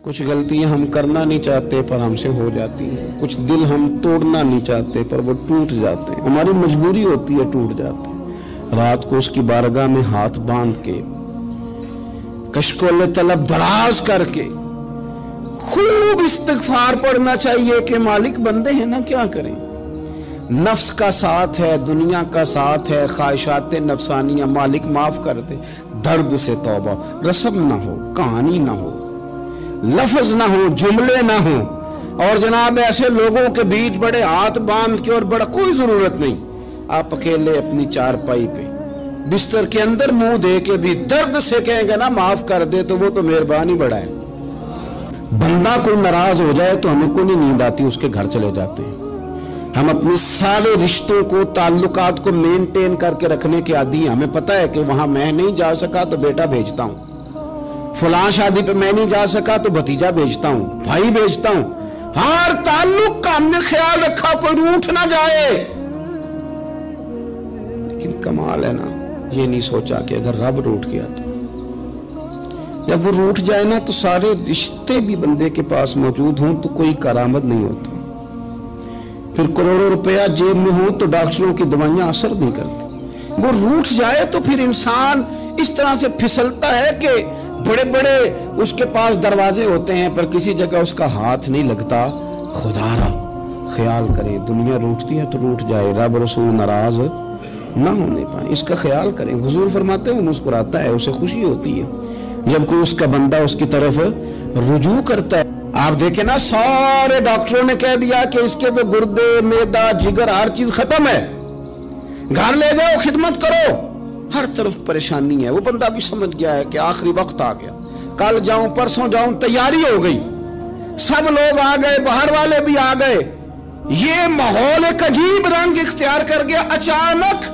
کچھ غلطیاں ہم کرنا نہیں چاہتے پر ہم سے ہو جاتی ہیں، کچھ دل ہم توڑنا نہیں چاہتے پر وہ ٹوٹ جاتے ہیں، ہماری مجبوری ہوتی ہے ٹوٹ جاتے ہیں۔ رات کو اس کی بارگاہ میں ہاتھ باندھ کے کشکول طلب دراز کر کے خوب استغفار پڑھنا چاہیے کہ مالک بندے ہیں نا، کیا کریں، نفس کا ساتھ ہے، دنیا کا ساتھ ہے، خواہشات نفسانیہ، مالک معاف کر دے۔ درد سے توبہ، رسم نہ ہو، کہانی نہ ہو، لفظ نہ ہو، جملے نہ ہو، اور جناب ایسے لوگوں کے بیچ بڑے ہاتھ باندھ کے اور بڑا کوئی ضرورت نہیں، آپ اکیلے اپنی چارپائی پہ بستر کے اندر منہ دے کے بھی درد سے کہیں گے نا معاف کر دے تو وہ تو مہربانی بڑا ہے۔ بندہ کوئی ناراض ہو جائے تو ہمیں کو نہیں نیند آتی، اس کے گھر چلے جاتے ہیں۔ ہم اپنے سارے رشتوں کو، تعلقات کو مینٹین کر کے رکھنے کے عادی ہیں، ہمیں پتہ ہے کہ وہاں میں نہیں جا سکا تو بیٹا بھیجتا ہوں، فلاں شادی پہ میں نہیں جا سکا تو بھتیجا بھیجتا ہوں، بھائی بھیجتا ہوں، ہر تعلق کا ہم نے خیال رکھا کوئی روٹھ نہ جائے۔ لیکن کمال ہے نا، یہ نہیں سوچا کہ اگر رب روٹھ گیا تو جب وہ روٹھ جائے نا تو سارے رشتے بھی بندے کے پاس موجود ہوں تو کوئی کرامت نہیں ہوتا، پھر کروڑوں روپیہ جیب میں ہوں تو ڈاکٹروں کی دوائیاں اثر نہیں کرتی۔ وہ روٹھ جائے تو پھر انسان اس طرح سے پھسلتا ہے کہ بڑے بڑے اس کے پاس دروازے ہوتے ہیں پر کسی جگہ اس کا ہاتھ نہیں لگتا۔ خدا را خیال کریں، دنیا روٹتی ہے تو روٹھ جائے، رب رسول ناراض نہ ہونے پائے، اس کا خیال کریں۔ حضور فرماتے ہیں وہ مسکراتا ہے، اسے خوشی ہوتی ہے جب کوئی اس کا بندہ اس کی طرف رجوع کرتا ہے۔ آپ دیکھیں نا، سارے ڈاکٹروں نے کہہ دیا کہ اس کے تو گردے، معدہ، جگر ہر چیز ختم ہے، گھر لے جاؤ خدمت کرو، ہر طرف پریشانی ہے۔ وہ بندہ بھی سمجھ گیا ہے کہ آخری وقت آ گیا، کل جاؤں پرسوں جاؤں، تیاری ہو گئی، سب لوگ آ گئے، باہر والے بھی آ گئے، یہ ماحول ایک عجیب رنگ اختیار کر گیا۔ اچانک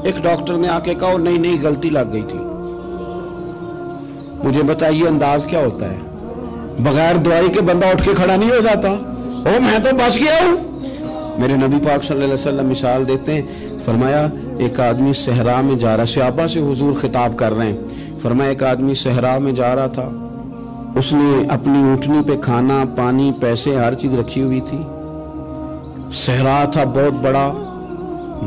ایک ڈاکٹر نے آ کے کہا نہیں غلطی لگ گئی تھی۔ مجھے بتائیے انداز کیا ہوتا ہے؟ بغیر دوائی کے بندہ اٹھ کے کھڑا نہیں ہو جاتا، او میں تو بچ گیا ہوں۔ میرے نبی پاک صلی اللہ علیہ وسلم مثال دیتے ہیں، فرمایا ایک آدمی صحرا میں جا رہا، صحابہ سے حضور خطاب کر رہے ہیں، فرمایا ایک آدمی صحرا میں جا رہا تھا، اس نے اپنی اونٹنی پہ کھانا، پانی، پیسے، ہر چیز رکھی ہوئی تھی، صحرا تھا بہت بڑا،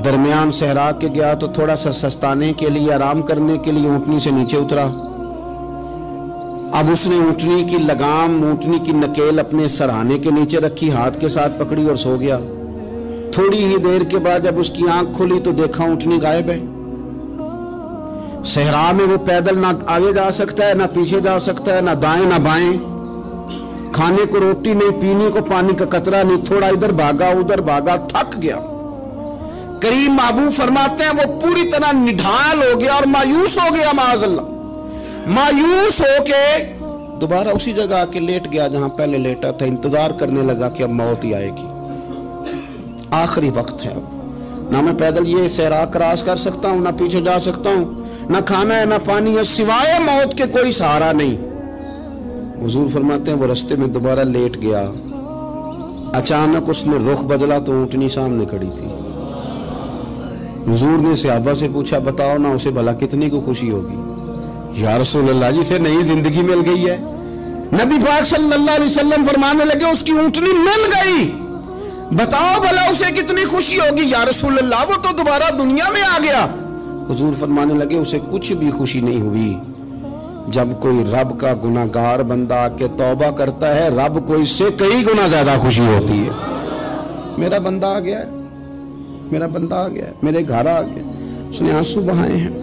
درمیان صحرا کے گیا تو تھوڑا سا سستانے کے لیے، آرام کرنے کے لیے اونٹنی سے نیچے اترا۔ اب اس نے اونٹنی کی لگام، اونٹنی کی نکیل اپنے سرہانے کے نیچے رکھی، ہاتھ کے ساتھ پکڑی اور سو گیا۔ تھوڑی ہی دیر کے بعد جب اس کی آنکھ کھلی تو دیکھا اونٹنی غائب ہے۔ صحرا میں وہ پیدل نہ آگے جا سکتا ہے، نہ پیچھے جا سکتا ہے، نہ دائیں نہ بائیں، کھانے کو روٹی نہیں، پینے کو پانی کا قطرہ نہیں، تھوڑا ادھر بھاگا ادھر بھاگا، تھک گیا۔ کریم محبوب فرماتے ہیں وہ پوری طرح نڈھال ہو گیا اور مایوس ہو گیا، معاذ اللہ، مایوس ہو کے دوبارہ اسی جگہ آ کے لیٹ گیا جہاں پہلے لیٹا تھا، انتظار کرنے لگا کہ اب موت ہی آئے گی، آخری وقت ہے، اب نہ میں پیدل یہ صحرا کراس کر سکتا ہوں، نہ پیچھے جا سکتا ہوں، نہ کھانا ہے نہ پانی ہے، سوائے موت کے کوئی سہارا نہیں۔ حضور فرماتے ہیں وہ رستے میں دوبارہ لیٹ گیا، اچانک اس نے رخ بدلا تو اونٹنی سامنے کھڑی تھی۔ حضور نے صحابہ سے پوچھا بتاؤ نا اسے بھلا کتنی کو خوشی ہوگی؟ یا رسول اللہ جسے نئی زندگی مل گئی ہے۔ نبی پاک صلی اللہ علیہ وسلم فرمانے لگے اس کی اونٹنی مل گئی، بتاؤ بھلا اسے کتنی خوشی ہوگی؟ یا رسول اللہ وہ تو دوبارہ دنیا میں آ گیا۔ حضور فرمانے لگے اسے کچھ بھی خوشی نہیں ہوئی۔ جب کوئی رب کا گناہگار بندہ آ کے توبہ کرتا ہے، رب کو اس سے کئی گنا زیادہ خوشی ہوتی ہے۔ میرا بندہ آ گیا ہے، میرا بندہ آ گیا ہے، میرے گھر آ گیا، اس نے آنسو بہائے ہیں،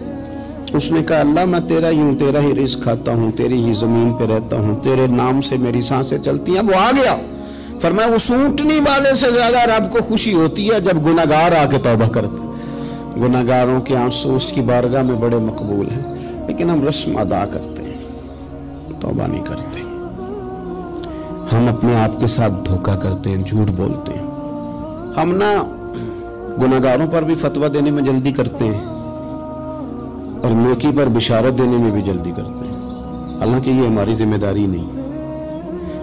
اس نے کہا اللہ میں تیرا ہی ہوں، تیرا ہی رزق کھاتا ہوں، تیری ہی زمین پہ رہتا ہوں، تیرے نام سے میری سانسیں چلتی ہیں۔ وہ آ گیا۔ فرمایا اس اونٹنی والے سے زیادہ رب کو خوشی ہوتی ہے جب گناہگار آ کے توبہ کرتے ہیں۔ گناہگاروں کے آنسو اس کی بارگاہ میں بڑے مقبول ہیں، لیکن ہم رسم ادا کرتے ہیں، توبہ نہیں کرتے، ہم اپنے آپ کے ساتھ دھوکہ کرتے ہیں، جھوٹ بولتے ہیں۔ ہم نہ گناہگاروں پر بھی فتویٰ دینے میں جلدی کرتے ہیں اور نیکی پر بشارت دینے میں بھی جلدی کرتے ہیں، حالانکہ یہ ہماری ذمہ داری نہیں۔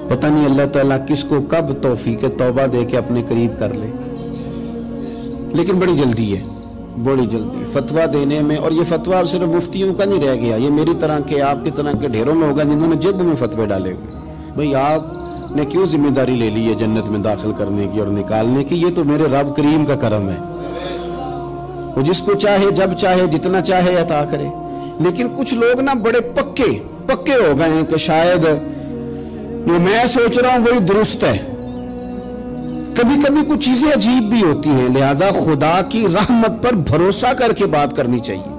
پتہ نہیں اللہ تعالیٰ کس کو کب توفیق توبہ دے کے اپنے قریب کر لے، لیکن بڑی جلدی ہے، بڑی جلدی فتویٰ دینے میں۔ اور یہ فتویٰ صرف مفتیوں کا نہیں رہ گیا، یہ میری طرح کے، آپ کی طرح کے ڈھیروں میں ہوگا جنہوں نے جیب میں فتوے ڈالے ہوئے۔ بھئی آپ نے کیوں ذمہ داری لے لی ہے جنت میں داخل کرنے کی اور نکالنے کی؟ یہ تو میرے رب کریم کا کرم ہے، وہ جس کو چاہے جب چاہے جتنا چاہے عطا کرے۔ لیکن کچھ لوگ نا بڑے پکے ہو گئے ہیں کہ شاید جو میں سوچ رہا ہوں وہی درست ہے۔ کبھی کبھی کچھ چیزیں عجیب بھی ہوتی ہیں، لہذا خدا کی رحمت پر بھروسہ کر کے بات کرنی چاہیے،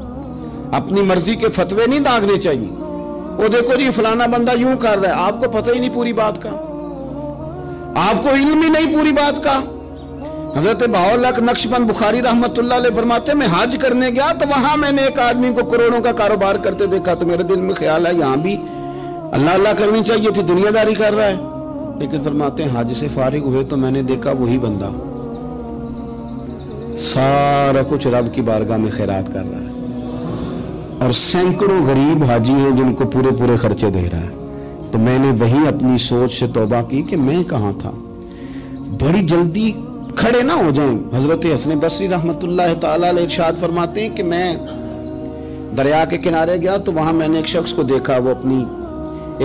اپنی مرضی کے فتوے نہیں داغنے چاہیے۔ وہ دیکھو جی فلانا بندہ یوں کر رہا ہے، آپ کو پتہ ہی نہیں پوری بات کا، آپ کو علم ہی نہیں پوری بات کا۔ حضرت بہاءاللہ نقشبند بخاری رحمت اللہ علیہ فرماتے ہیں میں حج کرنے گیا تو وہاں میں نے ایک آدمی کو کروڑوں کا کاروبار کرتے دیکھا، تو میرے دل میں خیال ہے یہاں بھی اللہ اللہ کرنی چاہیے تھی، دنیا داری کر رہا ہے۔ لیکن فرماتے ہیں حج سے فارغ ہوئے تو میں نے دیکھا وہی بندہ سارا کچھ رب کی بارگاہ میں خیرات کر رہا ہے، اور سینکڑوں غریب حاجی ہیں جن کو پورے خرچے دے رہا ہے۔ تو میں نے وہی اپنی سوچ سے توبہ کی کہ میں کہاں تھا، بڑی جلدی کھڑے نہ ہو جائیں۔ حضرت حسن بصری رحمت اللہ تعالی علیہ ارشاد فرماتے ہیں کہ میں دریا کے کنارے گیا تو وہاں میں نے ایک شخص کو دیکھا، وہ اپنی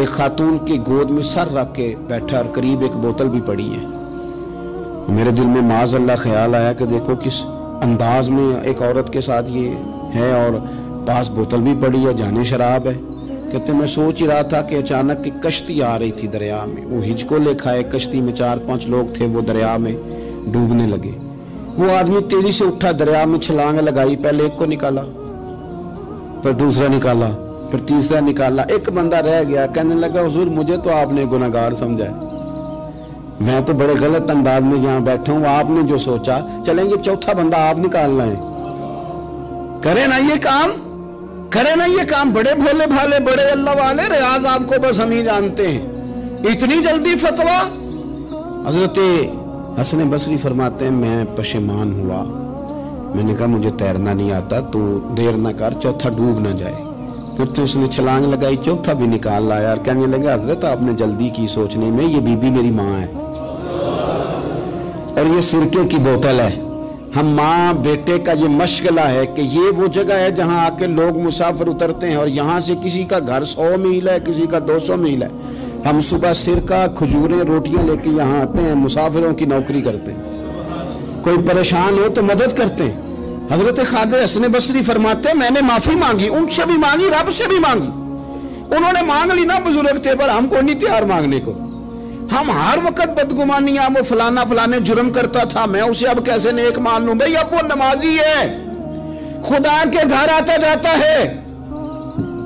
ایک خاتون کی گود میں سر رکھ کے بیٹھا اور قریب ایک بوتل بھی پڑی ہے۔ میرے دل میں معاذ اللہ خیال آیا کہ دیکھو کس انداز میں ایک عورت کے ساتھ یہ ہے، اور پاس بوتل بھی پڑی ہے، جانے شراب ہے۔ کہتے میں سوچ ہی رہا تھا کہ اچانک کی کشتی آ رہی تھی دریا میں، وہ ہج کو لے کھائے، کشتی میں 4-5 لوگ تھے، وہ دریا میں ڈوبنے لگے۔ وہ آدمی تیزی سے اٹھا، دریا میں چھلانگ لگائی، پہلے ایک کو نکالا، پھر دوسرا نکالا، پھر تیسرا نکالا، ایک بندہ رہ گیا۔ کہنے لگا حضور مجھے تو آپ نے گناہگار سمجھا ہے، میں تو بڑے غلط انداز میں یہاں بیٹھا ہوں، آپ نے جو سوچا چلیں گے چوتھا بندہ آپ نکالنا ہے، کرے نا یہ کام، بڑے بھولے بھالے بڑے اللہ والے، ریاض آپ کو بس ہم ہی جانتے ہیں، اتنی جلدی فتویٰ۔ حضرت حسن بصری فرماتے ہیں میں پشیمان ہوا، میں نے کہا مجھے تیرنا نہیں آتا، تو دیر نہ کر چوتھا ڈوب نہ جائے۔ پھر تو اس نے چھلانگ لگائی، چوتھا بھی نکال لایا، اور کہنے لگا حضرت آپ نے جلدی کی سوچنے میں، یہ بی بی میری ماں ہے اور یہ سرکے کی بوتل ہے۔ ہم ماں بیٹے کا یہ مشغلہ ہے کہ یہ وہ جگہ ہے جہاں آ کے لوگ مسافر اترتے ہیں، اور یہاں سے کسی کا گھر 100 میل ہے، کسی کا 200 میل ہے، ہم صبح سرکہ کھجوریں روٹیاں لے کے یہاں آتے ہیں، مسافروں کی نوکری کرتے ہیں، کوئی پریشان ہو تو مدد کرتے ہیں۔ حضرت خواجہ حسن بصری فرماتے ہیں میں نے معافی مانگی، ان سے بھی مانگی، رب سے بھی مانگی، انہوں نے مانگ لی نا بزرگ تھے، پر ہم کو نہیں تیار مانگنے کو۔ ہم ہر وقت بدگمانیاں، وہ فلانے جرم کرتا تھا، میں اسے اب کیسے نیک مان لوں؟ بھئی اب وہ نمازی ہے، خدا کے گھر آتا جاتا ہے،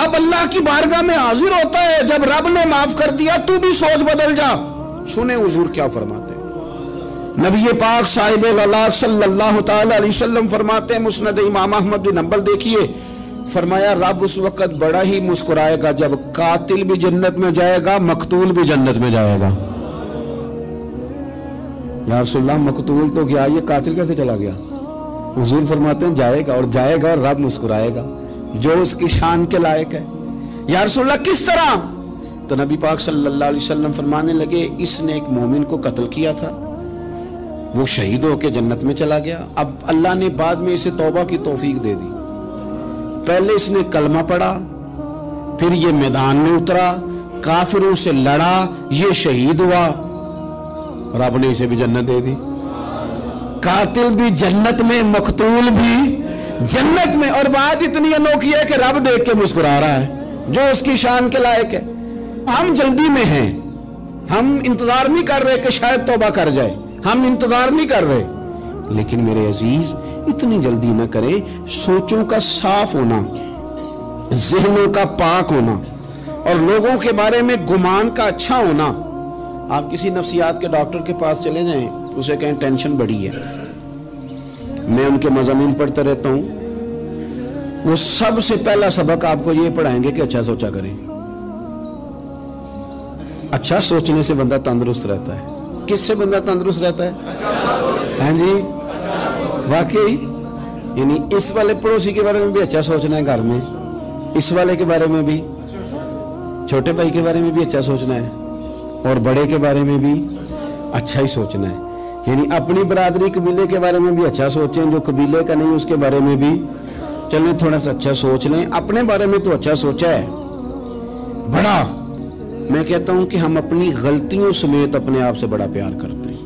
اب اللہ کی بارگاہ میں حاضر ہوتا ہے، جب رب نے معاف کر دیا تو بھی سوچ بدل جا۔ سنیں حضور کیا فرماتے ہیں، نبی پاک صاحب العلاق صلی اللہ تعالی علیہ وسلم فرماتے ہیں، مسند امام احمد بن حنبل دیکھیے، فرمایا رب اس وقت بڑا ہی مسکرائے گا جب قاتل بھی جنت میں جائے گا، مقتول بھی جنت میں جائے گا۔ یا رسول اللہ مقتول تو گیا، یہ قاتل کیسے چلا گیا؟ حضور فرماتے ہیں جائے گا، اور رب مسکرائے گا جو اس کی شان کے لائق ہے۔ یا رسول اللہ کس طرح؟ تو نبی پاک صلی اللہ علیہ وسلم فرمانے لگے اس نے ایک مومن کو قتل کیا تھا، وہ شہید ہو کے جنت میں چلا گیا، اب اللہ نے بعد میں اسے توبہ کی توفیق دے دی، پہلے اس نے کلمہ پڑھا، پھر یہ میدان میں اترا، کافروں سے لڑا، یہ شہید ہوا، رب نے اسے بھی جنت دے دی۔ قاتل بھی جنت میں، مقتول بھی جنت میں، اور بات اتنی انوکھی ہے کہ رب دیکھ کے مسکرا رہا ہے جو اس کی شان کے لائق ہے۔ ہم جلدی میں ہیں، ہم انتظار نہیں کر رہے کہ شاید توبہ کر جائے، ہم انتظار نہیں کر رہے، لیکن میرے عزیز اتنی جلدی نہ کرے، سوچوں کا صاف ہونا، ذہنوں کا پاک ہونا، اور لوگوں کے بارے میں گمان کا اچھا ہونا۔ آپ کسی نفسیات کے ڈاکٹر کے پاس چلے جائیں، اسے کہیں ٹینشن بڑی ہے، میں ان کے مضامین پڑھتا رہتا ہوں، وہ سب سے پہلا سبق آپ کو یہ پڑھائیں گے کہ اچھا سوچا کریں۔ اچھا سوچنے سے بندہ تندرست رہتا ہے۔ کس سے بندہ تندرست رہتا ہے؟ ہاں جی واقعی، یعنی اس والے پڑوسی کے بارے میں بھی اچھا سوچنا ہے، گھر میں اس والے کے بارے میں بھی، چھوٹے بھائی کے بارے میں بھی اچھا سوچنا ہے، اور بڑے کے بارے میں بھی اچھا ہی سوچنا ہے، یعنی اپنی برادری قبیلے کے بارے میں بھی اچھا سوچیں، جو قبیلے کا نہیں اس کے بارے میں بھی چلیں تھوڑا سا اچھا سوچ لیں، اپنے بارے میں تو اچھا سوچا ہے، بڑا میں کہتا ہوں کہ ہم اپنی غلطیوں سمیت اپنے آپ سے بڑا پیار کرتے ہیں،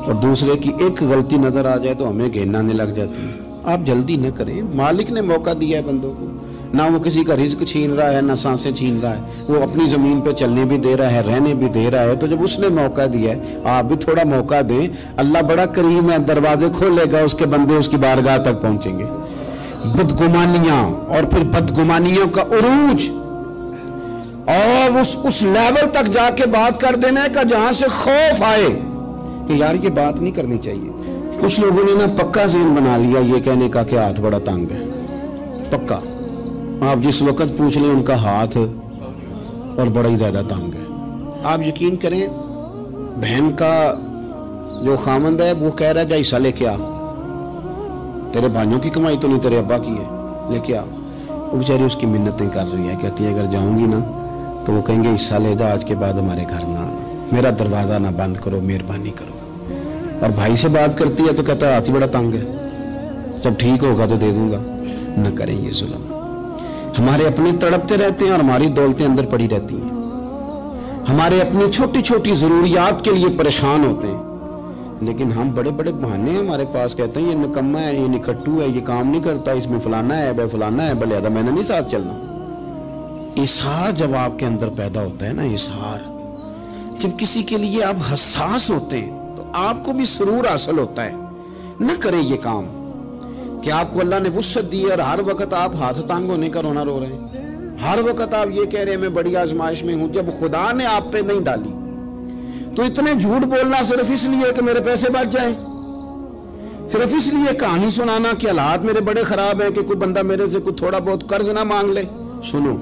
اور دوسرے کی ایک غلطی نظر آ جائے تو ہمیں گھینانے لگ جاتی ہے۔ آپ جلدی نہ کریں، مالک نے موقع دیا ہے بندوں کو، نہ وہ کسی کا رزق چھین رہا ہے، نہ سانسیں چھین رہا ہے، وہ اپنی زمین پہ چلنے بھی دے رہا ہے، رہنے بھی دے رہا ہے۔ تو جب اس نے موقع دیا ہے آپ بھی تھوڑا موقع دیں، اللہ بڑا کریم ہے، دروازے کھولے گا، اس کے بندے اس کی بارگاہ تک پہنچیں گے۔ بدگمانیاں اور پھر بدگمانیوں کا عروج، اور اس لیول تک جا کے بات کر دینا ہے کہ جہاں سے خوف آئے کہ یار یہ بات نہیں کرنی چاہیے۔ کچھ لوگوں نے نا پکا ذہن بنا لیا یہ کہنے کا کہ ہاتھ بڑا تنگ ہے، پکا، آپ جس وقت پوچھ لیں ان کا ہاتھ اور بڑا ہی زیادہ تنگ ہے۔ آپ یقین کریں، بہن کا جو خامند ہے وہ کہہ رہا ہے جا حصہ لے کے آ، تیرے بھائیوں کی کمائی تو نہیں، تیرے ابا کی ہے، لے کے آ۔ وہ بیچاری اس کی منتیں کر رہی ہے، کہتی ہے اگر جاؤں گی نا تو وہ کہیں گے حصہ لے جا، آج کے بعد ہمارے گھر نہ آنا، میرا دروازہ نہ بند کرو، مہربانی کرو۔ اور بھائی سے بات کرتی ہے تو کہتا ہے ہاتھ ہی بڑا تنگ ہے، جب ٹھیک ہوگا تو دے دوں گا۔ نہ کریں یہ ظلم۔ ہمارے اپنے تڑپتے رہتے ہیں اور ہماری دولتیں اندر پڑی رہتی ہیں، ہمارے اپنی چھوٹی چھوٹی ضروریات کے لیے پریشان ہوتے ہیں، لیکن ہم بڑے بڑے بہانے ہیں ہمارے پاس، کہتے ہیں یہ نکما ہے، یہ نکھٹو ہے، یہ کام نہیں کرتا، اس میں فلانا ہے، بے فلانا ہے، بلے میں نے نہیں ساتھ چلنا۔ اظہار جب آپ کے اندر پیدا ہوتا ہے نا، اظہار جب کسی کے لیے آپ حساس ہوتے ہیں تو آپ کو بھی سرور حاصل ہوتا ہے۔ نہ کریں یہ کام کہ آپ کو اللہ نے وسعت دی ہے اور ہر وقت آپ ہاتھ تانگ ہونے کا رونا رو رہے ہیں، ہر وقت آپ یہ کہہ رہے ہیں میں بڑی آزمائش میں ہوں، جب خدا نے آپ پہ نہیں ڈالی تو اتنے جھوٹ بولنا صرف اس لیے کہ میرے پیسے بچ جائیں، صرف اس لیے کہانی سنانا کہ حالات میرے بڑے خراب ہیں کہ کوئی بندہ میرے سے کوئی تھوڑا بہت قرض نہ مانگ لے۔ سنو،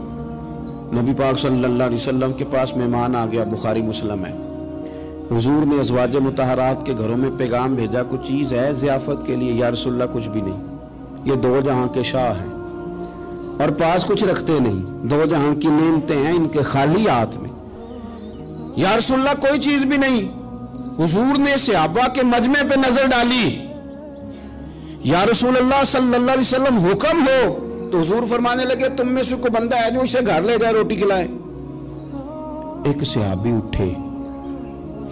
نبی پاک صلی اللہ علیہ وسلم کے پاس مہمان آ گیا، بخاری مسلم ہے، حضور نے ازواج مطہرات کے گھروں میں پیغام بھیجا، کچھ چیز ہے ضیافت کے لیے؟ یا رسول اللہ کچھ بھی نہیں، یہ دو جہاں کے شاہ ہیں اور پاس کچھ رکھتے نہیں، دو جہاں کی نعمتیں ہیں ان کے خالی ہاتھ میں، یا رسول اللہ کوئی چیز بھی نہیں۔ حضور نے صحابہ کے مجمع پہ نظر ڈالی، یا رسول اللہ صلی اللہ علیہ وسلم حکم ہو، تو حضور فرمانے لگے تم میں سے کوئی بندہ ہے جو اسے گھر لے جائے روٹی کھلائے؟ ایک صحابی اٹھے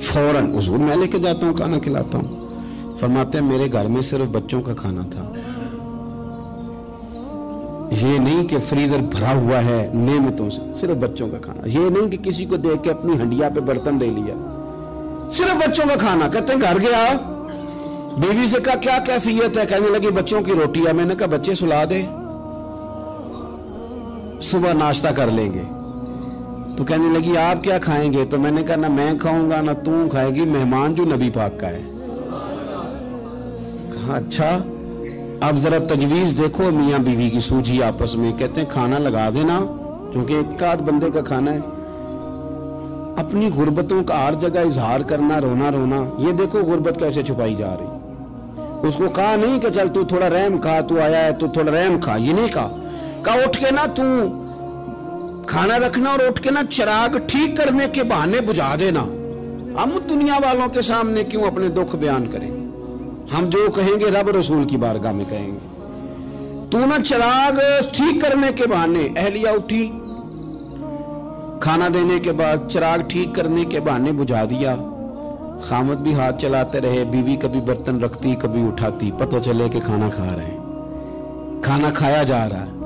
فوراً، حضور میں لے کے جاتا ہوں کھانا کھلاتا ہوں، فرماتے ہیں میرے گھر میں صرف بچوں کا کھانا تھا، یہ نہیں کہ فریزر بھرا ہوا ہے نعمتوں سے، صرف بچوں کا کھانا، یہ نہیں کہ کسی کو دیکھ کے اپنی ہنڈیا پہ برتن لے لیا، صرف بچوں کا کھانا۔ کہتے ہیں گھر گیا، بیوی سے کہا کیا کیفیت ہے؟ کہنے لگی بچوں کی روٹی ہے۔ میں نے کہا بچے سلا دے، صبح ناشتہ کر لیں گے۔ تو کہنے لگی آپ کیا کھائیں گے؟ تو میں نے کہا نہ میں کھاؤں گا نہ تم کھائے گی، مہمان جو نبی پاک کا ہے۔ کہا اچھا، اب ذرا تجویز دیکھو میاں بیوی کی سوجھی آپس میں۔ کہتے ہیں کھانا لگا دینا، کیونکہ ایک آدھ بندے کا کھانا ہے۔ اپنی غربتوں کا ہر جگہ اظہار کرنا، رونا رونا، یہ دیکھو غربت کیسے چھپائی جا رہی۔ اس کو کہا نہیں کہ چل تو تھوڑا رحم کھا، تو آیا ہے تو تھوڑا رحم کھا، یہ نہیں کہا اٹھ کے نا تو کھانا رکھنا اور اٹھ کے نا چراغ ٹھیک کرنے کے بہانے بجھا دینا۔ ہم دنیا والوں کے سامنے کیوں اپنے دکھ بیان کریں؟ ہم جو کہیں گے رب رسول کی بارگاہ میں کہیں گے۔ تو نا چراغ ٹھیک کرنے کے بہانے، اہلیہ اٹھی کھانا دینے کے بعد چراغ ٹھیک کرنے کے بہانے بجھا دیا، خامد بھی ہاتھ چلاتے رہے، بیوی کبھی برتن رکھتی کبھی اٹھاتی، پتہ چلے کہ کھانا کھا رہے ہیں، کھانا کھایا جا رہا ہے۔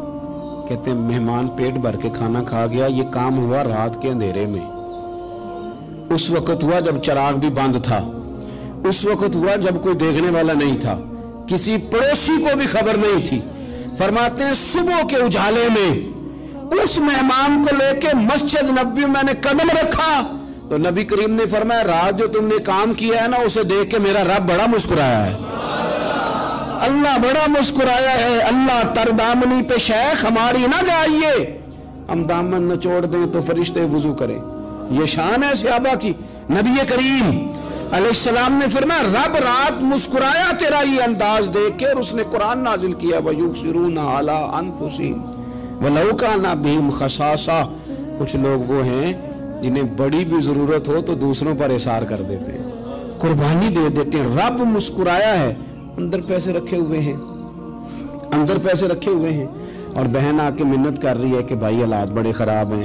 کہتے ہیں مہمان پیٹ بھر کے کھانا کھا گیا۔ یہ کام ہوا رات کے اندھیرے میں، اس وقت ہوا جب چراغ بھی بند تھا، اس وقت ہوا جب کوئی دیکھنے والا نہیں تھا، کسی پڑوسی کو بھی خبر نہیں تھی۔ فرماتے ہیں صبح کے اجالے میں اس مہمان کو لے کے مسجد نبوی میں نے قدم رکھا تو نبی کریم نے فرمایا رات جو تم نے کام کیا ہے نا اسے دیکھ کے میرا رب بڑا مسکرایا ہے، اللہ بڑا مسکرایا ہے۔ اللہ تر دامنی پہ شیخ ہماری نہ جائیے، ہم دامن نہ چھوڑ دیں تو فرشتے وضو کریں۔ یہ شان ہے صحابہ کی۔ نبی کریم علیہ السلام نے فرمایا رب رات مسکرایا تیرا یہ انداز دیکھ کے، اور اس نے قرآن نازل کیا وَيُؤْثِرُونَ عَلَىٰ أَنفُسِهِمْ وَلَوْ كَانَ بِهِمْ خَصَاصَةٌ۔ کچھ لوگ وہ ہیں جنہیں بڑی بھی ضرورت ہو تو دوسروں پر اثار کر دیتے ہیں، قربانی دے دیتے ہیں۔ رب مسکرایا ہے، اندر پیسے رکھے ہوئے ہیں، اندر پیسے رکھے ہوئے ہیں، اور بہن آ کے منت کر رہی ہے کہ بھائی حالات بڑے خراب ہیں،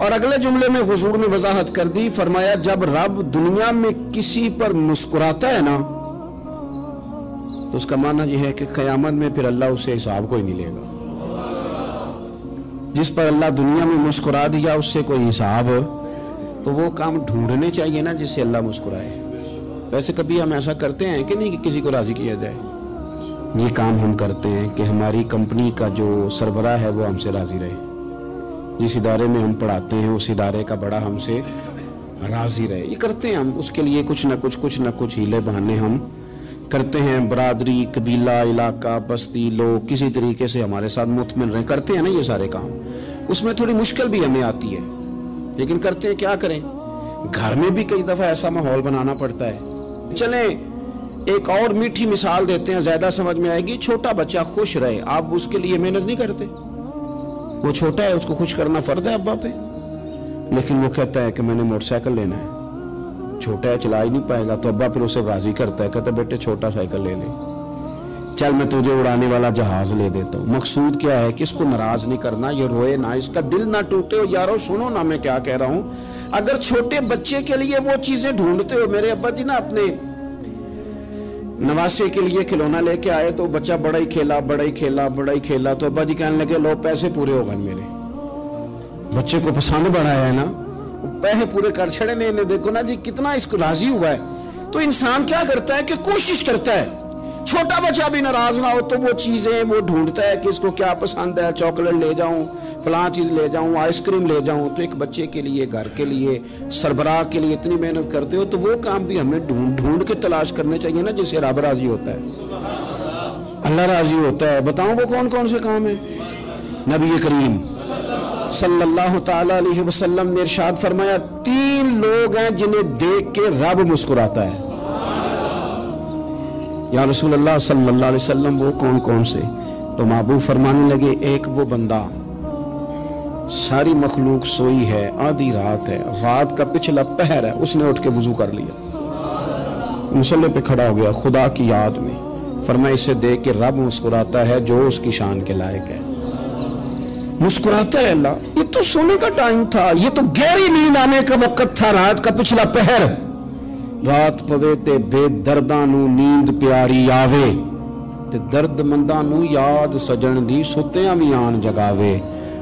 اور اگلے جملے میں حضور نے وضاحت کر دی، فرمایا جب رب دنیا میں کسی پر مسکراتا ہے نا تو اس کا معنی یہ ہے کہ قیامت میں پھر اللہ اس سے حساب کوئی نہیں لے گا۔ جس پر اللہ دنیا میں مسکرا دیا اس سے کوئی حساب، تو وہ کام ڈھونڈنے چاہیے نا جس سے اللہ مسکرائے۔ ویسے کبھی ہم ایسا کرتے ہیں کہ نہیں کہ کسی کو راضی کیا جائے؟ یہ کام ہم کرتے ہیں کہ ہماری کمپنی کا جو سربراہ ہے وہ ہم سے راضی رہے، جس ادارے میں ہم پڑھاتے ہیں اس ادارے کا بڑا ہم سے راضی رہے۔ یہ کرتے ہیں ہم، اس کے لیے کچھ نہ کچھ ہیلے بہانے ہم کرتے ہیں۔ برادری، قبیلہ، علاقہ، بستی، لوگ کسی طریقے سے ہمارے ساتھ مطمئن رہیں، کرتے ہیں نا یہ سارے کام۔ اس میں تھوڑی مشکل بھی ہمیں آتی ہے لیکن کرتے ہیں، کیا کریں۔ گھر میں بھی کئی دفعہ ایسا ماحول بنانا پڑتا ہے۔ چلیں ایک اور میٹھی مثال دیتے ہیں، زیادہ سمجھ میں آئے گی۔ چھوٹا بچہ خوش رہے، آپ اس کے لیے محنت نہیں کرتے؟ وہ چھوٹا ہے، اس کو خوش کرنا فرض ہے ابا پہ، لیکن وہ کہتا ہے کہ میں نے موٹر سائیکل لینا ہے۔ چھوٹا ہے، چلا ہی نہیں پائے گا، تو ابا پھر اسے راضی کرتا ہے، کہتا ہے بیٹے چھوٹا سائیکل لے لے، چل میں تجھے اڑانے والا جہاز لے دیتا ہوں۔ مقصود کیا ہے کہ اس کو ناراض نہیں کرنا، یہ روئے نہ، اس کا دل نہ ٹوٹے۔ ہو یارو سنو نا میں کیا کہہ رہا ہوں، اگر چھوٹے بچے کے لیے وہ چیزیں ڈھونڈتے ہو، میرے ابا جی نا اپنے نواسے کے لیے کھلونا لے کے آئے تو بچہ بڑا ہی کھیلا، تو ابا جی کہنے لگے لو پیسے پورے ہو گئے میرے۔ بچے کو پسند بڑا ہے نا، پیسے پورے کر چھڑے نے، انہیں دیکھو نا جی کتنا اس کو راضی ہوا ہے۔ تو انسان کیا کرتا ہے کہ کوشش کرتا ہے، چھوٹا بچہ بھی ناراض نہ ہو تو وہ چیزیں وہ ڈھونڈتا ہے کہ اس کو کیا پسند ہے، چاکلیٹ لے جاؤں، فلاں چیز لے جاؤں، آئس کریم لے جاؤں۔ تو ایک بچے کے لیے، گھر کے لیے، سربراہ کے لیے اتنی محنت کرتے ہو، تو وہ کام بھی ہمیں ڈھونڈ کے تلاش کرنے چاہیے نا جس سے رب راضی ہوتا ہے، اللہ راضی ہوتا ہے۔ بتاؤں وہ کون کون سے کام ہیں؟ نبی کریم صلی اللہ تعالی علیہ وسلم نے ارشاد فرمایا 3 لوگ ہیں جنہیں دیکھ کے رب مسکراتا ہے۔ یا رسول اللہ صلی اللہ علیہ وسلم وہ کون کون سے؟ تو محبوب فرمانے لگے ایک وہ بندہ ساری مخلوق سوئی ہے، آدھی رات ہے، رات کا پچھلا پہر ہے، اس نے اٹھ کے وضو کر لیا، مصلی پہ کھڑا ہو گیا خدا کی یاد میں، فرمایا اسے دیکھ کے رب مسکراتا ہے جو اس کی شان کے لائق ہے۔ مسکراتا ہے اللہ۔ یہ تو سونے کا ٹائم تھا، یہ تو گہری نیند آنے کا وقت تھا، رات کا پچھلا پہر۔ رات پوے تے بے درداں نو نیند پیاری آوے، تے درد منداں نو یاد سجن دی ستیاں وی آن جگاوے۔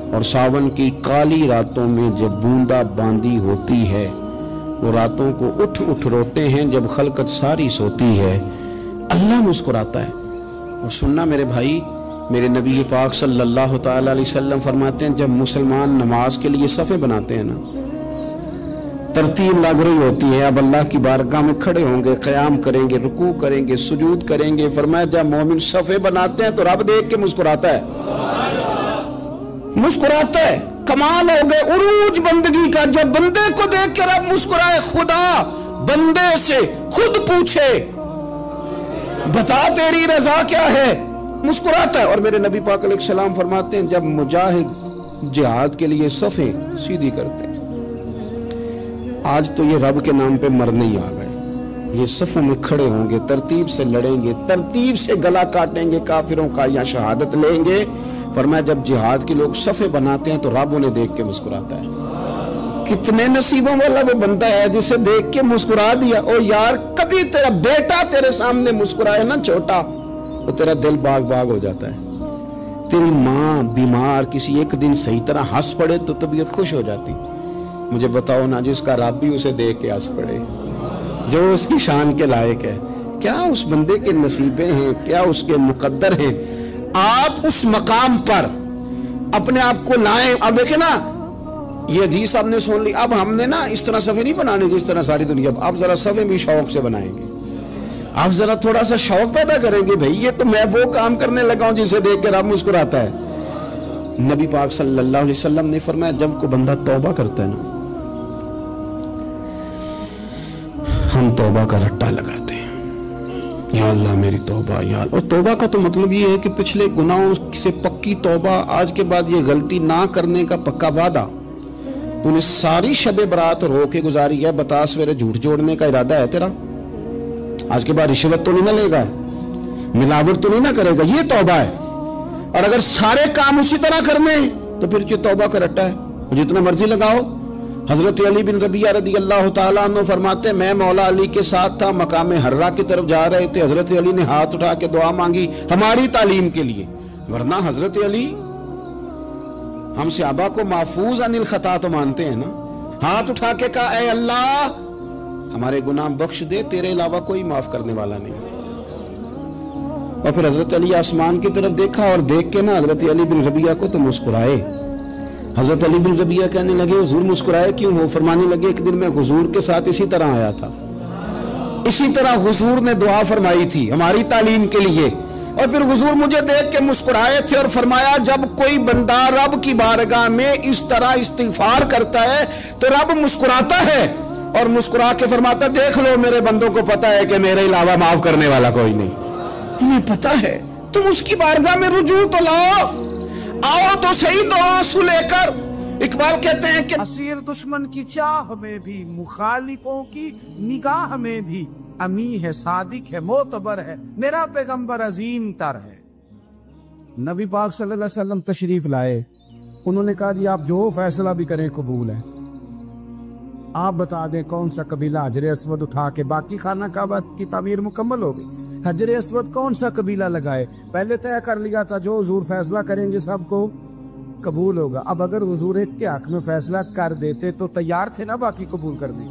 اور ساون کی کالی راتوں میں جب بوندا باندی ہوتی ہے، وہ راتوں کو اٹھ اٹھ روتے ہیں جب خلقت ساری سوتی ہے۔ اللہ مسکراتا ہے۔ اور سننا میرے بھائی، میرے نبی پاک صلی اللہ تعالی علیہ وسلم فرماتے ہیں جب مسلمان نماز کے لیے صفیں بناتے ہیں نا، ترتیب لگ رہی ہوتی ہے، اب اللہ کی بارگاہ میں کھڑے ہوں گے، قیام کریں گے، رکوع کریں گے، سجود کریں گے، فرمایا جب مومن صفیں بناتے ہیں تو رب دیکھ کے مسکراتا ہے، مسکراتا ہے۔ کمال ہو گئے عروج بندگی کا، جب بندے کو دیکھ کے رب مسکرائے۔ خدا بندے سے خود پوچھے بتا تیری رضا کیا ہے، مسکراتا ہے۔ اور میرے نبی پاک علیہ السلام فرماتے ہیں جب مجاہد جہاد کے لیے صفیں سیدھی کرتے ہیں، آج تو یہ رب کے نام پہ مرنے ہی آ گئے، یہ صفوں میں کھڑے ہوں گے، ترتیب سے لڑیں گے، ترتیب سے گلا کاٹیں گے کافروں کا یا شہادت لیں گے۔ فرمایا جب جہاد کے لوگ صفیں بناتے ہیں تو رب انہیں دیکھ کے مسکراتا ہے۔ کتنے نصیبوں والا وہ بندہ ہے جسے دیکھ کے مسکرا دیا۔ او یار کبھی تیرا بیٹا تیرے سامنے مسکرائے نا چھوٹا، تو تیرا دل باغ باغ ہو جاتا ہے۔ تیری ماں بیمار کسی ایک دن صحیح طرح ہنس پڑے تو طبیعت خوش ہو جاتی۔ مجھے بتاؤ نا جس کا رب بھی اسے دیکھ کے ہنس پڑے، جو اس کی شان کے لائق ہے، کیا اس بندے کے نصیبیں ہیں، کیا اس کے مقدر ہیں۔ آپ اس مقام پر اپنے آپ کو لائیں۔ اب دیکھیں نا یہ حدیث آپ نے سن لی، اب ہم نے نا اس طرح صفیں نہیں بنانے جس طرح ساری دنیا، اب ذرا صفیں بھی شوق سے بنائیں گے، آپ ذرا تھوڑا سا شوق پیدا کریں گے، بھئی یہ تو میں وہ کام کرنے لگا ہوں جسے دیکھ کے رب مسکراتا ہے۔ نبی پاک صلی اللہ علیہ وسلم نے فرمایا جب کوئی بندہ توبہ کرتا ہے نا، ہم توبہ کا رٹا لگاتے ہیں، یا اللہ میری توبہ یا اللہ۔ اور توبہ کا تو مطلب یہ ہے کہ پچھلے گناہوں سے پکی توبہ، آج کے بعد یہ غلطی نہ کرنے کا پکا وعدہ۔ تو نے ساری شب برات رو کے گزاری ہے، بتا سویرے جھوٹ جوڑنے کا ارادہ ہے تیرا، آج کے بعد رشوت تو نہیں نہ لے گا، ملاوٹ تو نہیں نہ کرے گا، یہ توبہ ہے۔ اور اگر سارے کام اسی طرح کرنے تو پھر یہ توبہ کا رٹا ہے۔ جتنا مرضی لگاؤ۔ حضرت علی بن ربیعہ رضی اللہ تعالیٰ عنہ فرماتے ہیں میں مولا علی کے ساتھ تھا، مقام حرہ کی طرف جا رہے تھے، حضرت علی نے ہاتھ اٹھا کے دعا مانگی ہماری تعلیم کے لیے، ورنہ حضرت علی ہم صحابہ کو محفوظ عن الخطا تو مانتے ہیں نا، ہاتھ اٹھا کے کہا اے اللہ ہمارے گناہ بخش دے، تیرے علاوہ کوئی معاف کرنے والا نہیں۔ اور پھر حضرت علی آسمان کی طرف دیکھا اور دیکھ کے نا حضرت علی بن ربیعہ کو تو مسکرائے۔ حضرت علی بن ربیعہ کہنے لگے حضور مسکرائے کیوں ہو؟ فرمانے لگے ایک دن میں حضور کے ساتھ اسی طرح آیا تھا، اسی طرح حضور نے دعا فرمائی تھی ہماری تعلیم کے لیے، اور پھر حضور مجھے دیکھ کے مسکرائے تھے اور فرمایا جب کوئی بندہ رب کی بارگاہ میں اس طرح استغفار کرتا ہے تو رب مسکراتا ہے اور مسکرا کے فرماتا دیکھ لو میرے بندوں کو پتا ہے کہ میرے علاوہ معاف کرنے والا کوئی نہیں، انہیں پتا ہے، تم اس کی بارگاہ میں رجوع تو لاؤ، آؤ تو صحیح دعا سو لے کر۔ اقبال کہتے ہیں کہ اسیر دشمن کی چاہ میں بھی، مخالفوں کی نگاہ میں بھی، امی ہے صادق ہے معتبر ہے، میرا پیغمبر عظیم تر ہے۔ نبی پاک صلی اللہ علیہ وسلم تشریف لائے، انہوں نے کہا جی آپ جو فیصلہ بھی کریں قبول ہے، آپ بتا دیں کون سا قبیلہ حجر اسود اٹھا کے باقی خانہ کعبہ کی تعمیر مکمل ہوگی، حجر اسود کون سا قبیلہ لگائے، پہلے طے کر لیا تھا جو حضور فیصلہ کریں گے سب کو قبول ہوگا۔ اب اگر حضور ایک کے حق میں فیصلہ کر دیتے تو تیار تھے نا باقی قبول کرنے،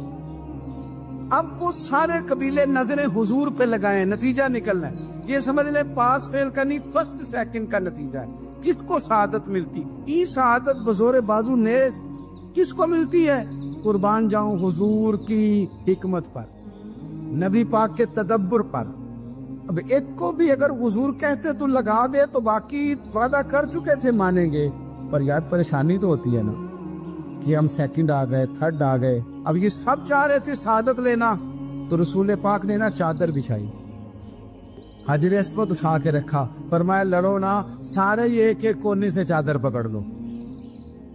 اب وہ سارے قبیلے نظریں حضور پہ لگائیں، نتیجہ نکلنا ہے، یہ سمجھ لیں پاس فیل کا نہیں فرسٹ سیکنڈ کا نتیجہ ہے۔ کس کو سعادت ملتی؟ ای سعادت بزور بازو نیز کس کو ملتی ہے؟ قربان جاؤں حضور کی حکمت پر، نبی پاک کے تدبر پر۔ اب ایک کو بھی اگر حضور کہتے تو لگا دے تو باقی وعدہ کر چکے تھے مانیں گے، پر یاد پریشانی تو ہوتی ہے نا کہ ہم سیکنڈ آ گئے، تھرڈ آ گئے، اب یہ سب چاہ رہے تھے سعادت لینا، تو رسول پاک نے نا چادر بچھائی، حجر اسود اٹھا کے رکھا، فرمایا لڑو نا، سارے یہ ایک ایک کونے سے چادر پکڑ لو،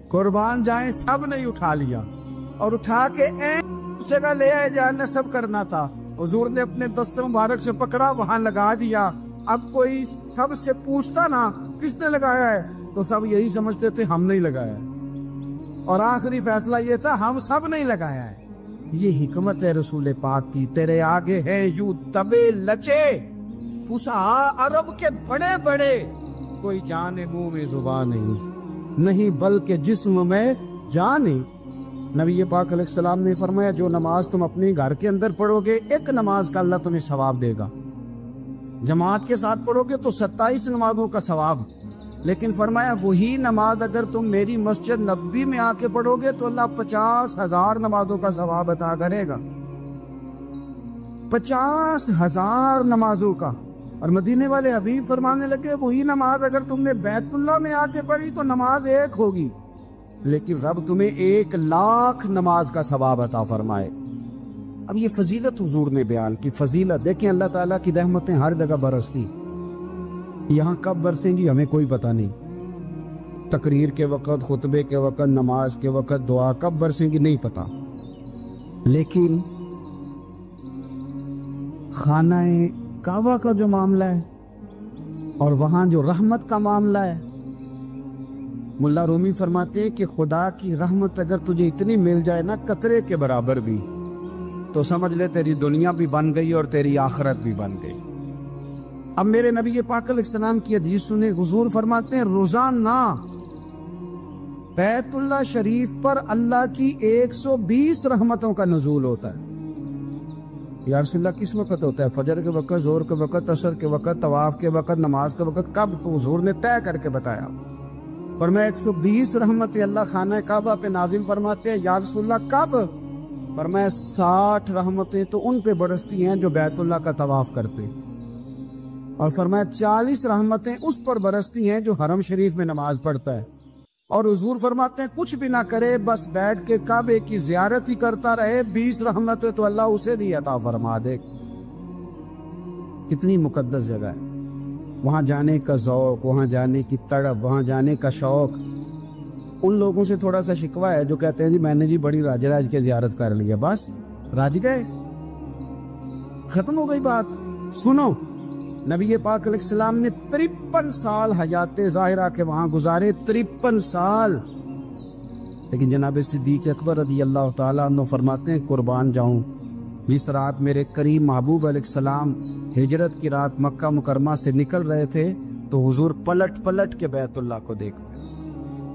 قربان جائیں سب نے اٹھا لیا اور اٹھا کے جگہ لے آئے جہاں نصب کرنا تھا، حضور نے اپنے دست مبارک سے پکڑا وہاں لگا دیا۔ اب کوئی سب سے پوچھتا نا کس نے لگایا ہے تو سب یہی سمجھتے تھے ہم نہیں لگایا ہے، اور آخری فیصلہ یہ تھا ہم سب نہیں لگایا ہے۔ یہ حکمت ہے رسول پاک کی، تیرے آگے ہے یوں دبے لچے فصحا عرب کے بڑے بڑے، کوئی جان منہ میں زبان نہیں بلکہ جسم میں جان نہیں۔ نبی پاک علیہ السلام نے فرمایا جو نماز تم اپنے گھر کے اندر پڑھو گے ایک نماز کا اللہ تمہیں ثواب دے گا، جماعت کے ساتھ پڑھو گے تو 27 نمازوں کا ثواب، لیکن فرمایا وہی نماز اگر تم میری مسجد نبوی میں آ کے پڑھو گے تو اللہ 50,000 نمازوں کا ثواب عطا کرے گا، 50,000 نمازوں کا۔ اور مدینے والے حبیب فرمانے لگے وہی نماز اگر تم نے بیت اللہ میں آ کے پڑھی تو نماز ایک ہوگی، لیکن رب تمہیں 1,00,000 نماز کا ثواب عطا فرمائے۔ اب یہ فضیلت حضور نے بیان کی، فضیلت دیکھیں اللہ تعالیٰ کی رحمتیں ہر جگہ برستی، یہاں کب برسیں گی ہمیں کوئی پتہ نہیں، تقریر کے وقت، خطبے کے وقت، نماز کے وقت، دعا کب برسیں گی نہیں پتہ، لیکن خانہ کعبہ کا جو معاملہ ہے اور وہاں جو رحمت کا معاملہ ہے، ملا رومی فرماتے ہیں کہ خدا کی رحمت اگر تجھے اتنی مل جائے نا قطرے کے برابر بھی، تو سمجھ لے تیری دنیا بھی بن گئی اور تیری آخرت بھی بن گئی۔ اب میرے نبی پاک علیہ السلام کی حدیث سنیں، حضور فرماتے ہیں روزانہ بیت اللہ شریف پر اللہ کی 120 رحمتوں کا نزول ہوتا ہے۔ یا رسول اللہ کس وقت ہوتا ہے؟ فجر کے وقت، ظہر کے وقت، عصر کے وقت، طواف کے وقت، نماز کے وقت، کب؟ تو حضور نے طے کر کے بتایا، فرمایا 120 رحمتیں اللہ خانہ کعبہ پہ نازل فرماتے ہیں۔ یا رسول اللہ کب؟ فرمایا 60 رحمتیں تو ان پہ برستی ہیں جو بیت اللہ کا طواف کرتے، اور فرمایا 40 رحمتیں اس پر برستی ہیں جو حرم شریف میں نماز پڑھتا ہے، اور حضور فرماتے ہیں کچھ بھی نہ کرے بس بیٹھ کے کعبے کی زیارت ہی کرتا رہے، 20 رحمتیں تو اللہ اسے بھی عطا فرما دے۔ کتنی مقدس جگہ ہے، وہاں جانے کا ذوق، وہاں جانے کی تڑپ، وہاں جانے کا شوق۔ ان لوگوں سے تھوڑا سا شکوہ ہے جو کہتے ہیں جی میں نے جی بڑی راج راج کے زیارت کر لی ہے، بس راج گئے، ختم ہو گئی بات۔ سنو، نبی پاک علیہ السلام نے 53 سال حیات ظاہرہ کے وہاں گزارے، 53 سال، لیکن جناب صدیق اکبر رضی اللہ تعالیٰ عنہ فرماتے ہیں قربان جاؤں جس رات میرے کریم محبوب علیہ السلام ہجرت کی رات مکہ مکرمہ سے نکل رہے تھے تو حضور پلٹ پلٹ کے بیت اللہ کو دیکھتے،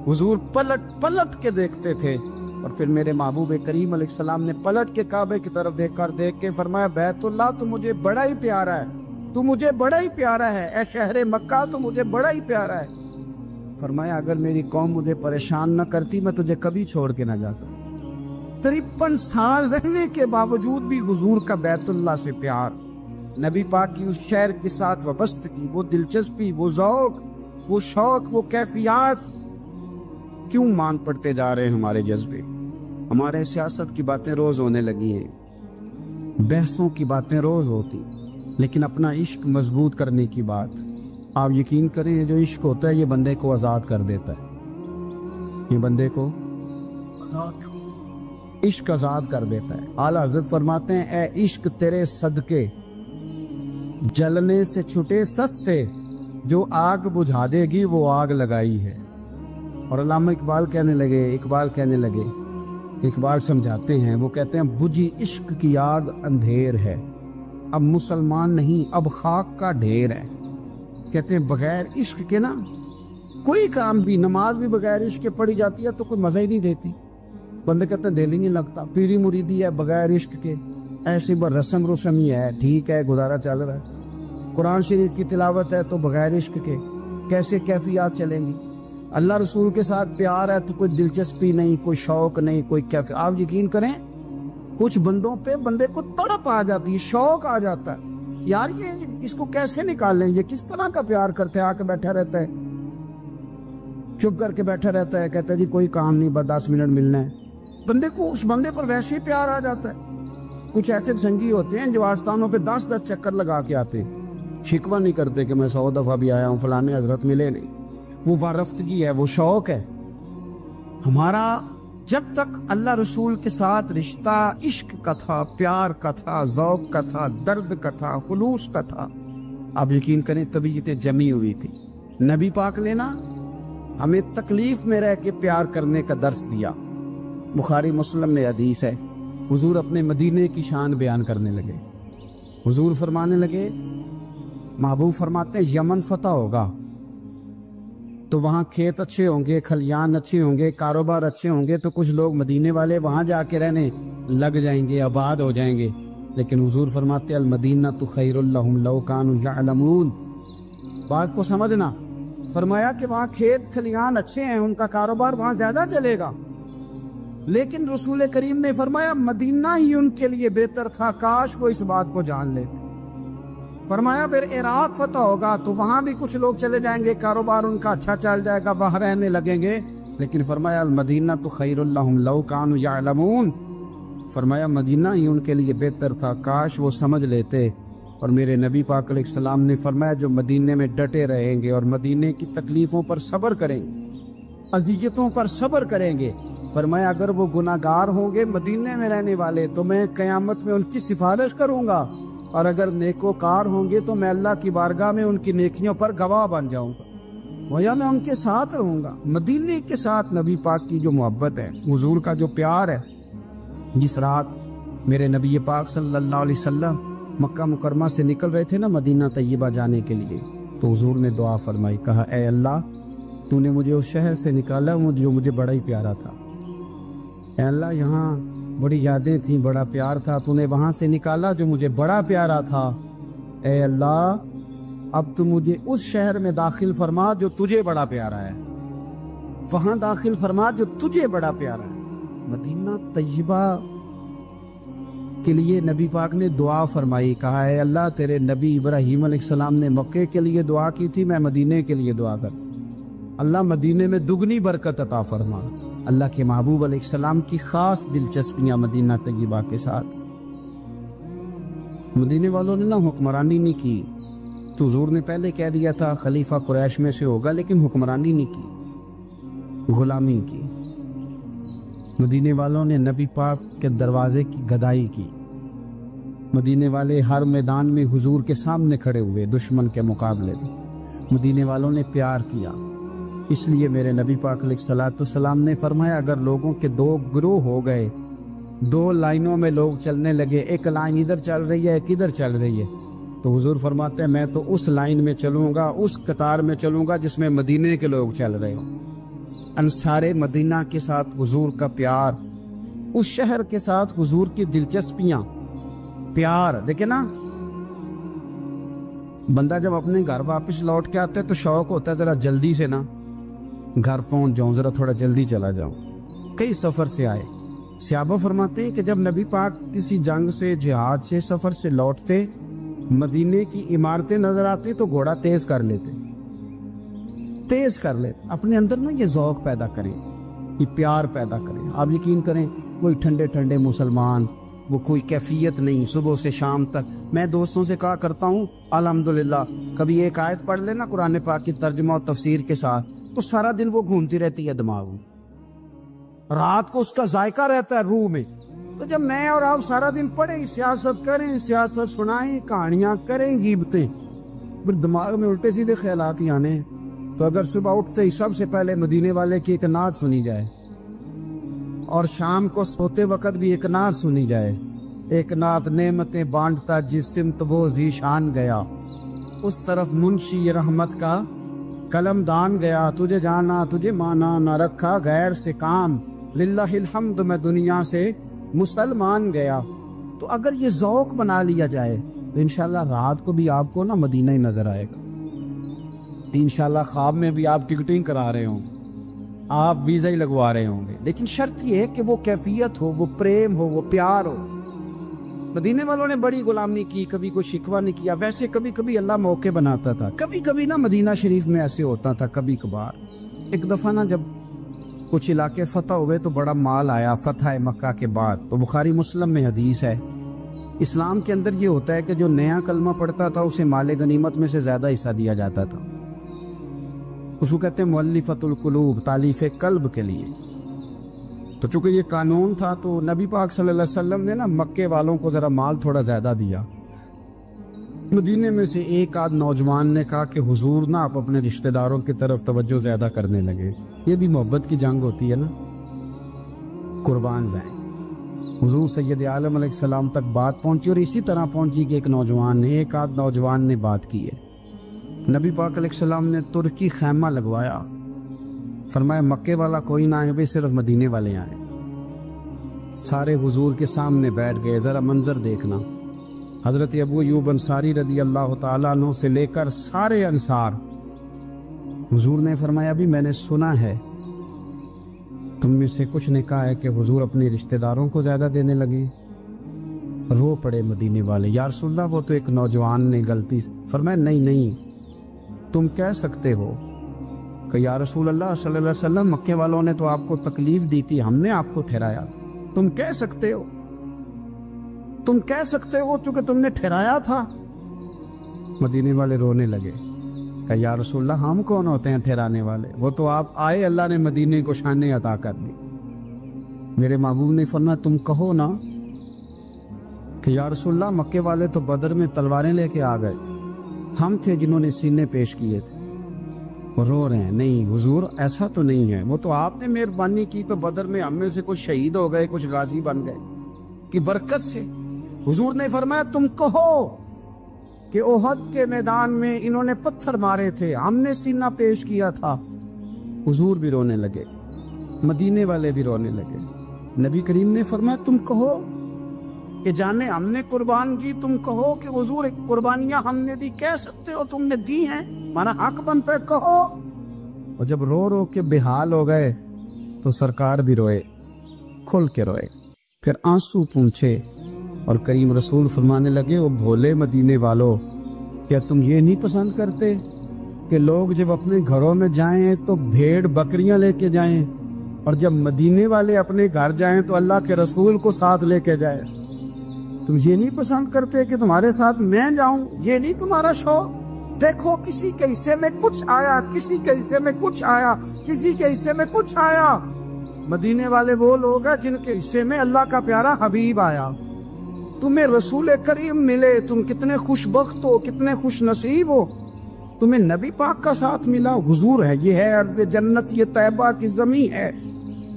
حضور پلٹ پلٹ کے دیکھتے تھے، اور پھر میرے محبوب کریم علیہ السلام نے پلٹ کے کعبے کی طرف دیکھ کے فرمایا بیت اللہ تو مجھے بڑا ہی پیارا ہے، تو مجھے بڑا ہی پیارا ہے، اے شہر مکہ تو مجھے بڑا ہی پیارا ہے۔ فرمایا اگر میری قوم مجھے پریشان نہ کرتی میں تجھے کبھی چھوڑ کے نہ جاتا۔ 53 سال رہنے کے باوجود بھی حضور کا بیت اللہ سے پیار، نبی پاک کی اس شہر کے ساتھ وابستگی، وہ دلچسپی، وہ ذوق، وہ شوق، وہ کیفیات کیوں مان پڑتے جا رہے ہیں ہمارے جذبے؟ ہمارے سیاست کی باتیں روز ہونے لگی ہیں، بحثوں کی باتیں روز ہوتی، لیکن اپنا عشق مضبوط کرنے کی بات، آپ یقین کریں جو عشق ہوتا ہے یہ بندے کو آزاد کر دیتا ہے، یہ بندے کو عشق آزاد کر دیتا ہے۔ اعلیٰ حضرت فرماتے ہیں اے عشق تیرے صدقے جلنے سے چھٹے سستے، جو آگ بجھا دے گی وہ آگ لگائی ہے۔ اور علامہ اقبال کہنے لگے اقبال سمجھاتے ہیں، وہ کہتے ہیں بجھی عشق کی آگ اندھیر ہے، اب مسلمان نہیں اب خاک کا ڈھیر ہے۔ کہتے ہیں بغیر عشق کے نا کوئی کام بھی، نماز بھی بغیر عشق کے پڑھی جاتی ہے تو کوئی مزہ ہی نہیں دیتی، بندے کہتے ہیں دل ہی نہیں لگتا، پیری مریدی ہے بغیر عشق کے ایسی رسم ہی ہے، ٹھیک ہے گزارا چل رہا ہے، قرآن شریف کی تلاوت ہے تو بغیر عشق کے کیسے کیفیات چلیں گی؟ اللہ رسول کے ساتھ پیار ہے تو کوئی دلچسپی نہیں، کوئی شوق نہیں، کوئی کیفیت۔ آپ یقین کریں کچھ بندوں پہ بندے کو تڑپ آ جاتی ہے، شوق آ جاتا ہے، یار یہ اس کو کیسے نکال لیں، یہ کس طرح کا پیار کرتے ہیں، آ کے بیٹھا رہتا ہے، چپ کر کے بیٹھا رہتا ہے، کہتا ہے جی کوئی کام نہیں بس 10 منٹ ملنا ہے، بندے کو اس بندے پر ویسے ہی پیار آ جاتا ہے۔ کچھ ایسے سنگی ہوتے ہیں جو آستانوں پہ 10 چکر لگا کے آتے، شکوہ نہیں کرتے کہ میں 100 دفعہ بھی آیا ہوں فلانے حضرت ملے نہیں، وہ وارفتگی ہے، وہ شوق ہے ہمارا۔ جب تک اللہ رسول کے ساتھ رشتہ عشق کا تھا، پیار کا تھا، ذوق کا تھا، درد کا تھا، خلوص کا تھا، آپ یقین کریں طبیعتیں جمی ہوئی تھی۔ نبی پاک نے نا ہمیں تکلیف میں رہ کے پیار کرنے کا درس دیا۔ بخاری مسلم میں حدیث ہے، حضور اپنے مدینے کی شان بیان کرنے لگے، حضور فرمانے لگے، محبوب فرماتے ہیں یمن فتح ہوگا تو وہاں کھیت اچھے ہوں گے، کھلیان اچھے ہوں گے، کاروبار اچھے ہوں گے، تو کچھ لوگ مدینے والے وہاں جا کے رہنے لگ جائیں گے، آباد ہو جائیں گے، لیکن حضور فرماتے ہیں المدینہ تو خیر لہم لو کانوا یعلمون۔ بات کو سمجھنا، فرمایا کہ وہاں کھیت کھلیان اچھے ہیں، ان کا کاروبار وہاں زیادہ چلے گا، لیکن رسول کریم نے فرمایا مدینہ ہی ان کے لیے بہتر تھا، کاش وہ اس بات کو جان لیتے۔ فرمایا پھر عراق فتح ہوگا تو وہاں بھی کچھ لوگ چلے جائیں گے، کاروبار ان کا اچھا چل جائے گا، وہاں رہنے لگیں گے، لیکن فرمایا المدینہ تو خیر لہم لو کانوا یعلمون، فرمایا مدینہ ہی ان کے لیے بہتر تھا، کاش وہ سمجھ لیتے۔ اور میرے نبی پاک علیہ السلام نے فرمایا جو مدینے میں ڈٹے رہیں گے اور مدینے کی تکلیفوں پر صبر کریں گے، اذیتوں پر صبر کریں گے، فرمایا اگر وہ گناہگار ہوں گے مدینے میں رہنے والے تو میں قیامت میں ان کی سفارش کروں گا، اور اگر نیکوکار ہوں گے تو میں اللہ کی بارگاہ میں ان کی نیکیوں پر گواہ بن جاؤں گا، گویا میں ان کے ساتھ رہوں گا۔ مدینے کے ساتھ نبی پاک کی جو محبت ہے، حضور کا جو پیار ہے، جس رات میرے نبی پاک صلی اللہ علیہ وسلم مکہ مکرمہ سے نکل رہے تھے نا مدینہ طیبہ جانے کے لیے، تو حضور نے دعا فرمائی، کہا اے اللہ تو نے مجھے اس شہر سے نکالا جو مجھے بڑا ہی پیارا تھا، اے اللہ یہاں بڑی یادیں تھیں، بڑا پیار تھا، تو نے وہاں سے نکالا جو مجھے بڑا پیارا تھا، اے اللہ اب تو مجھے اس شہر میں داخل فرما جو تجھے بڑا پیارا ہے، وہاں داخل فرما جو تجھے بڑا پیارا ہے۔ مدینہ طیبہ کے لیے نبی پاک نے دعا فرمائی، کہا اے اللہ تیرے نبی ابراہیم علیہ السلام نے مکے کے لیے دعا کی تھی، میں مدینے کے لیے دعا کر، اللہ مدینے میں دگنی برکت عطا فرما۔ اللہ کے محبوب علیہ السلام کی خاص دلچسپیاں مدینہ طیبہ کے ساتھ، مدینے والوں نے نہ حکمرانی نہیں کی، تو حضور نے پہلے کہہ دیا تھا خلیفہ قریش میں سے ہوگا، لیکن حکمرانی نہیں کی، غلامی کی۔ مدینے والوں نے نبی پاک کے دروازے کی گدائی کی، مدینے والے ہر میدان میں حضور کے سامنے کھڑے ہوئے دشمن کے مقابلے میں، مدینے والوں نے پیار کیا، اس لیے میرے نبی پاک علیہ الصلوۃ والسلام نے فرمایا اگر لوگوں کے دو گروہ ہو گئے، دو لائنوں میں لوگ چلنے لگے، ایک لائن ادھر چل رہی ہے ایک ادھر چل رہی ہے، تو حضور فرماتے ہیں میں تو اس لائن میں چلوں گا، اس قطار میں چلوں گا جس میں مدینے کے لوگ چل رہے ہوں۔ انصار مدینہ کے ساتھ حضور کا پیار، اس شہر کے ساتھ حضور کی دلچسپیاں، پیار دیکھیں نا، بندہ جب اپنے گھر واپس لوٹ کے آتا ہے تو شوق ہوتا ہے ذرا جلدی سے نا گھر پہنچ جاؤں، ذرا تھوڑا جلدی چلا جاؤں۔ کئی سفر سے آئے، صحابہ فرماتے ہیں کہ جب نبی پاک کسی جنگ سے، جہاد سے، سفر سے لوٹتے، مدینے کی عمارتیں نظر آتی تو گھوڑا تیز کر لیتے، اپنے اندر نا یہ ذوق پیدا کریں، یہ پیار پیدا کریں۔ آپ یقین کریں کوئی ٹھنڈے ٹھنڈے مسلمان، وہ کوئی کیفیت نہیں، صبح سے شام تک میں دوستوں سے کہا کرتا ہوں الحمدللہ کبھی ایک آیت پڑھ لینا قرآن پاک کی ترجمہ و تفسیر کے ساتھ تو سارا دن وہ گھومتی رہتی ہے دماغ میں، رات کو اس کا ذائقہ رہتا ہے روح میں۔ تو جب میں اور آپ سارا دن پڑھیں، سیاست کریں، سیاست سنائیں، کہانیاں کریں، غیبتیں، پھر دماغ میں الٹے سیدھے خیالات ہی آنے۔ تو اگر صبح اٹھتے ہی سب سے پہلے مدینے والے کی ایک نعت سنی جائے اور شام کو سوتے وقت بھی ایک نعت سنی جائے، ایک نعت نعمتیں بانٹتا جس سمت وہ ذیشان گیا، اس طرف منشی رحمت کا قلم دان گیا، تجھے جانا تجھے مانا نہ رکھا غیر سے کام، للہ الحمد میں دنیا سے مسلمان گیا۔ تو اگر یہ ذوق بنا لیا جائے تو انشاءاللہ رات کو بھی آپ کو نا مدینہ ہی نظر آئے گا، انشاءاللہ خواب میں بھی آپ ٹکٹنگ کرا رہے ہوں، آپ ویزا ہی لگوا رہے ہوں گے، لیکن شرط یہ ہے کہ وہ کیفیت ہو، وہ پریم ہو، وہ پیار ہو۔ مدینے والوں نے بڑی غلامی کی، کبھی کوئی شکوہ نہیں کیا، ویسے کبھی کبھی اللہ موقع بناتا تھا، کبھی کبھی نا مدینہ شریف میں ایسے ہوتا تھا کبھی کبھار۔ ایک دفعہ نا جب کچھ علاقے فتح ہوئے تو بڑا مال آیا فتح مکہ کے بعد، تو بخاری مسلم میں حدیث ہے، اسلام کے اندر یہ ہوتا ہے کہ جو نیا کلمہ پڑھتا تھا اسے مال غنیمت میں سے زیادہ حصہ دیا جاتا تھا، اس کو کہتے ہیں مؤلفۃ القلوب، تالیف قلب کے لیے۔ تو چونکہ یہ قانون تھا تو نبی پاک صلی اللہ علیہ وسلم نے نا مکے والوں کو ذرا مال تھوڑا زیادہ دیا۔ مدینے میں سے ایک آدھ نوجوان نے کہا کہ حضور نا آپ اپنے رشتہ داروں کی طرف توجہ زیادہ کرنے لگے، یہ بھی محبت کی جنگ ہوتی ہے نا، قربان جائیں۔ حضور سید عالم علیہ السلام تک بات پہنچی اور اسی طرح پہنچی کہ ایک آدھ نوجوان نے بات کی ہے۔ نبی پاک علیہ السلام نے ترکی خیمہ لگوایا، فرمایا مکے والا کوئی نہ آئے، صرف مدینے والے آئیں۔ سارے حضور کے سامنے بیٹھ گئے، ذرا منظر دیکھنا، حضرت ابو ایوب انصاری رضی اللہ تعالیٰ عنہ سے لے کر سارے انصار۔ حضور نے فرمایا بھی میں نے سنا ہے تم میں سے کچھ نے کہا ہے کہ حضور اپنے رشتہ داروں کو زیادہ دینے لگے۔ رو پڑے مدینے والے، یا رسول اللہ وہ تو ایک نوجوان نے غلطی سے۔ فرمایا نہیں تم کہہ سکتے ہو کہ یا رسول اللہ صلی اللہ علیہ وسلم مکے والوں نے تو آپ کو تکلیف دی تھی، ہم نے آپ کو ٹھہرایا، تم کہہ سکتے ہو چونکہ تم نے ٹھہرایا تھا۔ مدینے والے رونے لگے کہ یا رسول اللہ ہم کون ہوتے ہیں ٹھہرانے والے، وہ تو آپ آئے، اللہ نے مدینے کو شانیں عطا کر دی۔ میرے محبوب نے فرمایا تم کہو نا کہ یا رسول اللہ مکے والے تو بدر میں تلواریں لے کے آ گئے تھے، ہم تھے جنہوں نے سینے پیش کیے تھے۔ وہ رو رہے ہیں، نہیں حضور ایسا تو نہیں ہے، وہ تو آپ نے مہربانی کی تو بدر میں ہم میں سے کچھ شہید ہو گئے، کچھ غازی بن گئے کی برکت سے۔ حضور نے فرمایا تم کہو کہ احد کے میدان میں انہوں نے پتھر مارے تھے، ہم نے سینہ پیش کیا تھا۔ حضور بھی رونے لگے، مدینے والے بھی رونے لگے۔ نبی کریم نے فرمایا تم کہو کہ جانے ہم نے قربان کی، تم کہو کہ حضور ایک قربانیاں ہم نے دی، کہہ سکتے ہو تم نے دی ہیں، ہمارا حق بنتا ہے کہو۔ اور جب رو رو کے بے حال ہو گئے تو سرکار بھی روئے، کھل کے روئے، پھر آنسو پونچھے اور کریم رسول فرمانے لگے او بھولے مدینے والو، کیا تم یہ نہیں پسند کرتے کہ لوگ جب اپنے گھروں میں جائیں تو بھیڑ بکریاں لے کے جائیں، اور جب مدینے والے اپنے گھر جائیں تو اللہ کے رسول کو ساتھ لے کے جائیں؟ تم یہ نہیں پسند کرتے کہ تمہارے ساتھ میں جاؤں؟ یہ نہیں تمہارا شوق؟ دیکھو کسی کے حصے میں کچھ آیا، کسی کے حصے میں کچھ آیا، کسی کے حصے میں کچھ آیا۔ مدینے والے وہ لوگ ہیں جن کے حصے میں اللہ کا پیارا حبیب آیا، تمہیں رسول کریم ملے، تم کتنے خوش بخت ہو، کتنے خوش نصیب ہو۔ تمہیں نبی پاک کا ساتھ ملا، حضور ہے، یہ ہے ارض جنت، یہ طیبہ کی زمین ہے،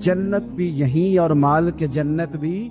جنت بھی یہیں اور مال کے جنت بھی